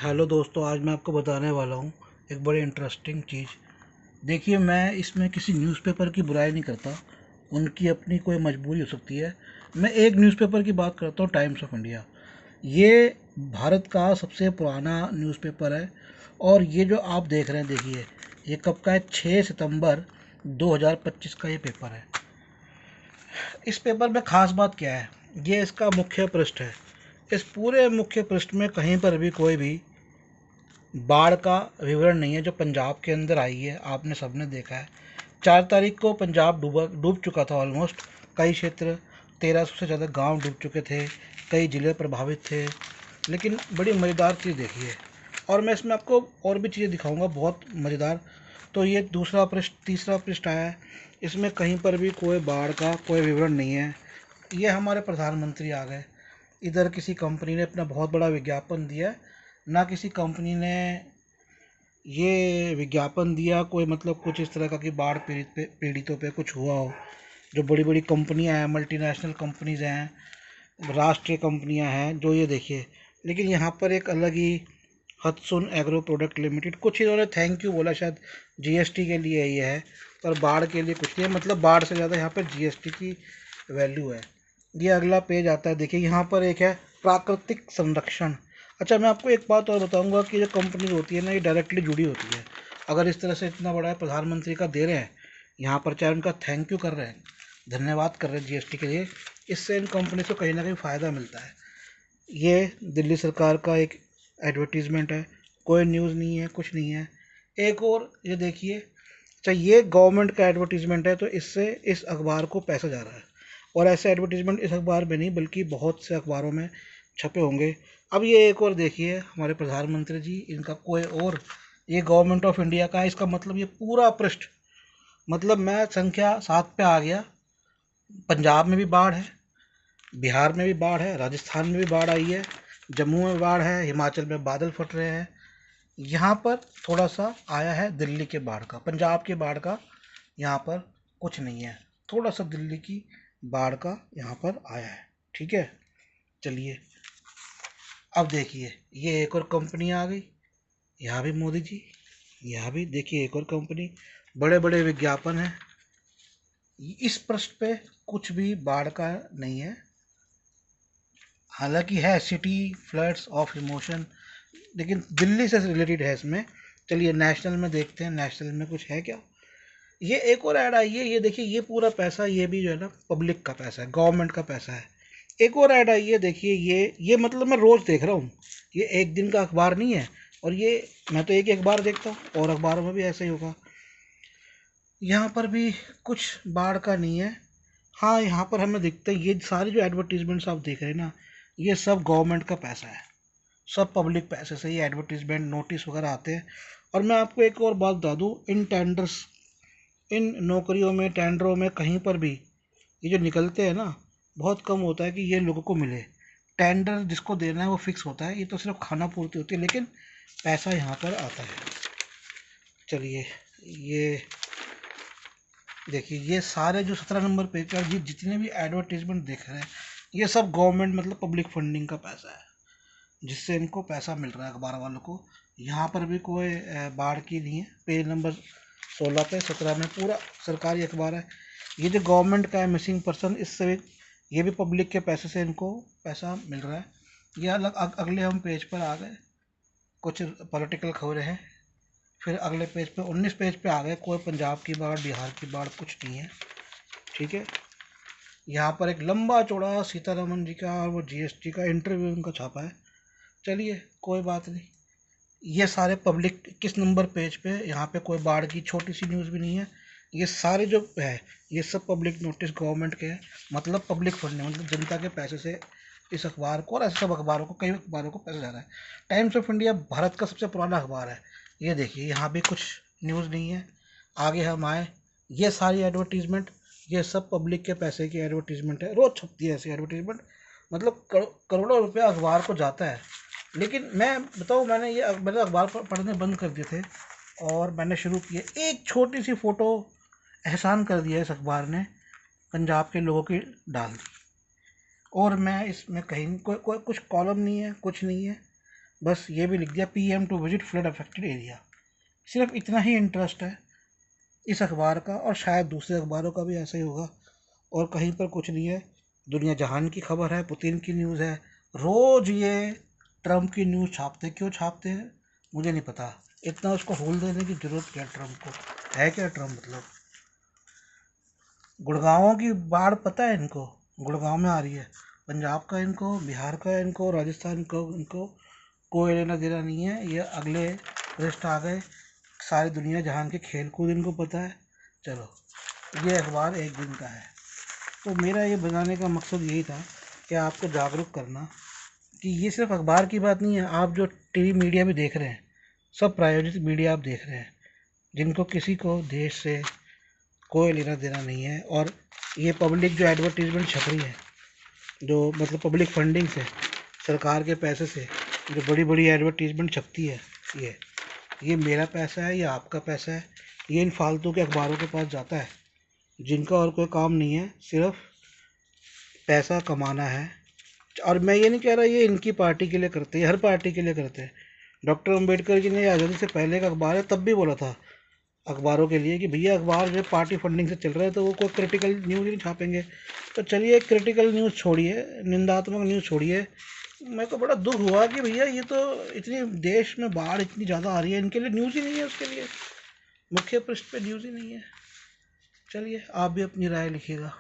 Hello दोस्तों, आज मैं आपको बताने वाला हूँ एक बड़ी इंटरेस्टिंग चीज़। देखिए, मैं इसमें किसी न्यूज़पेपर की बुराई नहीं करता, उनकी अपनी कोई मजबूरी हो सकती है। मैं एक न्यूज़पेपर की बात करता हूँ, टाइम्स ऑफ इंडिया। ये भारत का सबसे पुराना न्यूज़पेपर है और ये जो आप देख रहे हैं, देखिए ये कब का है, 6 सितंबर 2025 का ये पेपर है। इस पेपर में ख़ास बात क्या है, ये इसका मुख्य पृष्ठ है। इस पूरे मुख्य पृष्ठ में कहीं पर भी कोई भी बाढ़ का विवरण नहीं है जो पंजाब के अंदर आई है। आपने सबने देखा है, 4 तारीख को पंजाब डूब चुका था ऑलमोस्ट। कई क्षेत्र, 1300 से ज़्यादा गांव डूब चुके थे, कई ज़िले प्रभावित थे। लेकिन बड़ी मज़ेदार चीज़ देखी है, और मैं इसमें आपको और भी चीज़ें दिखाऊंगा बहुत मज़ेदार। तो ये दूसरा पृष्ठ, तीसरा पृष्ठ आया है, इसमें कहीं पर भी कोई बाढ़ का कोई विवरण नहीं है। ये हमारे प्रधानमंत्री आ गए, इधर किसी कंपनी ने अपना बहुत बड़ा विज्ञापन दिया है, ना किसी कंपनी ने ये विज्ञापन दिया कोई मतलब कुछ इस तरह का कि बाढ़ पीड़ितों पे कुछ हुआ हो। जो बड़ी बड़ी कंपनियां हैं, मल्टीनेशनल कंपनीज हैं, राष्ट्रीय कंपनियां हैं, जो ये देखिए। लेकिन यहाँ पर एक अलग ही हत्सुन एग्रो प्रोडक्ट लिमिटेड, कुछ इन्होंने थैंक यू बोला, शायद जीएसटी के लिए ये है, पर बाढ़ के लिए कुछ नहीं है। मतलब बाढ़ से ज़्यादा यहाँ पर जीएसटी की वैल्यू है। ये अगला पेज आता है, देखिए यहाँ पर एक है प्राकृतिक संरक्षण। अच्छा, मैं आपको एक बात और बताऊंगा कि जो कंपनी होती है ना, ये डायरेक्टली जुड़ी होती है। अगर इस तरह से इतना बड़ा प्रधानमंत्री का दे रहे हैं यहाँ पर, चाहे उनका थैंक यू कर रहे हैं, धन्यवाद कर रहे हैं जीएसटी के लिए, इससे इन कंपनी को कहीं ना कहीं फ़ायदा मिलता है। ये दिल्ली सरकार का एक एडवर्टीज़मेंट है, कोई न्यूज़ नहीं है, कुछ नहीं है। एक और ये देखिए, अच्छा ये गवर्नमेंट का एडवर्टीज़मेंट है, तो इससे इस अखबार को पैसा जा रहा है। और ऐसे एडवर्टीज़मेंट इस अखबार में नहीं बल्कि बहुत से अखबारों में छपे होंगे। अब ये एक और देखिए, हमारे प्रधानमंत्री जी, इनका कोई और, ये गवर्नमेंट ऑफ इंडिया का है। इसका मतलब ये पूरा पृष्ठ, मतलब मैं संख्या 7 पे आ गया। पंजाब में भी बाढ़ है, बिहार में भी बाढ़ है, राजस्थान में भी बाढ़ आई है, जम्मू में बाढ़ है, हिमाचल में बादल फट रहे हैं। यहाँ पर थोड़ा सा आया है दिल्ली के बाढ़ का, पंजाब के बाढ़ का यहाँ पर कुछ नहीं है। थोड़ा सा दिल्ली की बाढ़ का यहाँ पर आया है। ठीक है, चलिए अब देखिए, ये एक और कंपनी आ गई, यहाँ भी मोदी जी, यहाँ भी देखिए एक और कंपनी, बड़े बड़े विज्ञापन हैं। इस पृष्ठ पे कुछ भी बाढ़ का नहीं है, हालांकि है सिटी फ्लड्स ऑफ इमोशन, लेकिन दिल्ली से रिलेटेड है इसमें। चलिए नेशनल में देखते हैं, नेशनल में कुछ है क्या। ये एक और ऐड आई है, ये देखिए, ये पूरा पैसा ये भी जो है ना पब्लिक का पैसा है, गवर्नमेंट का पैसा है। एक और ऐड आई है, देखिए ये मतलब मैं रोज़ देख रहा हूँ, ये एक दिन का अखबार नहीं है। और ये मैं तो एक एक बार देखता हूँ, और अखबारों में भी ऐसे ही होगा। यहाँ पर भी कुछ बाढ़ का नहीं है। हाँ, यहाँ पर हमें दिखता है, ये सारी जो एडवर्टीजमेंट्स आप देख रहे हैं ना, ये सब गवर्नमेंट का पैसा है, सब पब्लिक पैसे से ये एडवर्टीजमेंट नोटिस वगैरह आते हैं। और मैं आपको एक और बात बता दूँ, इन टेंडर्स, इन नौकरियों में, टेंडरों में, कहीं पर भी ये जो निकलते हैं ना, बहुत कम होता है कि ये लोगों को मिले। टेंडर जिसको देना है वो फिक्स होता है, ये तो सिर्फ खाना पूर्ति होती है, लेकिन पैसा यहाँ पर आता है। चलिए ये देखिए, ये सारे जो 17 नंबर पेज पर जितने भी एडवर्टीजमेंट देख रहे हैं, ये सब गवर्नमेंट मतलब पब्लिक फंडिंग का पैसा है, जिससे इनको पैसा मिल रहा है अखबार वालों को। यहाँ पर भी कोई बाढ़ की नहीं है। पेज नंबर 16 पे 17 में पूरा सरकारी अखबार है। ये जो गवर्नमेंट का है मिसिंग पर्सन, इससे भी, ये भी पब्लिक के पैसे से इनको पैसा मिल रहा है। ये अलग अगले हम पेज पर आ गए, कुछ पॉलिटिकल खबरें हैं। फिर अगले पेज पे 19 पेज पे आ गए, कोई पंजाब की बाढ़, बिहार की बाढ़ कुछ नहीं है। ठीक है, यहाँ पर एक लंबा चौड़ा सीतारमन जी का और वो जीएसटी का इंटरव्यू उनका छापा है। चलिए कोई बात नहीं। ये सारे पब्लिक, किस नंबर पेज पे, यहाँ पे कोई बाढ़ की छोटी सी न्यूज़ भी नहीं है। ये सारे जो है, ये सब पब्लिक नोटिस गवर्नमेंट के हैं, मतलब पब्लिक फंड, मतलब जनता के पैसे से इस अखबार को और ऐसे सब अखबारों को, कई अखबारों को पैसा जा रहा है। टाइम्स ऑफ इंडिया भारत का सबसे पुराना अखबार है। ये देखिए, यहाँ भी कुछ न्यूज़ नहीं है। आगे हम आए, ये सारी एडवर्टीजमेंट, ये सब पब्लिक के पैसे की एडवर्टीजमेंट है, रोज़ छपती है ऐसी एडवर्टीजमेंट। मतलब करोड़ों रुपया अखबार को जाता है। लेकिन मैं बताऊँ, मैंने अखबार पढ़ने बंद कर दिए थे, और मैंने शुरू किए, एक छोटी सी फ़ोटो एहसान कर दिया इस अखबार ने, पंजाब के लोगों की डाल दी। और मैं इसमें कहीं कुछ कॉलम नहीं है, कुछ नहीं है, बस ये भी लिख दिया PM to visit flood affected area. सिर्फ इतना ही इंटरेस्ट है इस अखबार का, और शायद दूसरे अखबारों का भी ऐसा ही होगा, और कहीं पर कुछ नहीं है। दुनिया जहान की खबर है, पुतिन की न्यूज़ है, रोज़ ये ट्रम्प की न्यूज़ छापते। क्यों छापते हैं मुझे नहीं पता, इतना उसको होल देने की जरूरत क्या ट्रम्प को है? क्या ट्रम्प मतलब गुड़गांवों की बाढ़ पता है इनको? गुड़गांव में आ रही है, पंजाब का इनको, बिहार का इनको, राजस्थान को इनको कोई लेना देना नहीं है। ये अगले पृष्ठ आ गए, सारी दुनिया जहान के खेल कूद इनको पता है। चलो, ये अखबार एक दिन का है। तो मेरा ये बनाने का मकसद यही था कि आपको जागरूक करना कि ये सिर्फ अखबार की बात नहीं है। आप जो टीवी मीडिया भी देख रहे हैं, सब प्रायोजित मीडिया आप देख रहे हैं, जिनको किसी को देश से कोई लेना देना नहीं है। और ये पब्लिक जो एडवर्टीजमेंट छप रही है, जो मतलब पब्लिक फंडिंग से, सरकार के पैसे से जो बड़ी बड़ी एडवर्टीजमेंट छपती है, ये मेरा पैसा है, ये आपका पैसा है, ये इन फालतू के अखबारों के पास जाता है जिनका और कोई काम नहीं है, सिर्फ पैसा कमाना है। और मैं ये नहीं कह रहा ये इनकी पार्टी के लिए करते हैं, हर पार्टी के लिए करते हैं। डॉक्टर अम्बेडकर जी ने आज़ादी से पहले का अखबार है, तब भी बोला था अखबारों के लिए कि भैया अखबार जो पार्टी फंडिंग से चल रहा है तो वो कोई क्रिटिकल न्यूज़ नहीं छापेंगे। तो चलिए, क्रिटिकल न्यूज़ छोड़िए, निंदात्मक न्यूज़ छोड़िए, मेरे को बड़ा दुख हुआ कि भैया ये तो इतनी देश में बाढ़ इतनी ज़्यादा आ रही है, इनके लिए न्यूज़ ही नहीं है, उसके लिए मुख्य पृष्ठ पे न्यूज़ ही नहीं है। चलिए, आप भी अपनी राय लिखिएगा।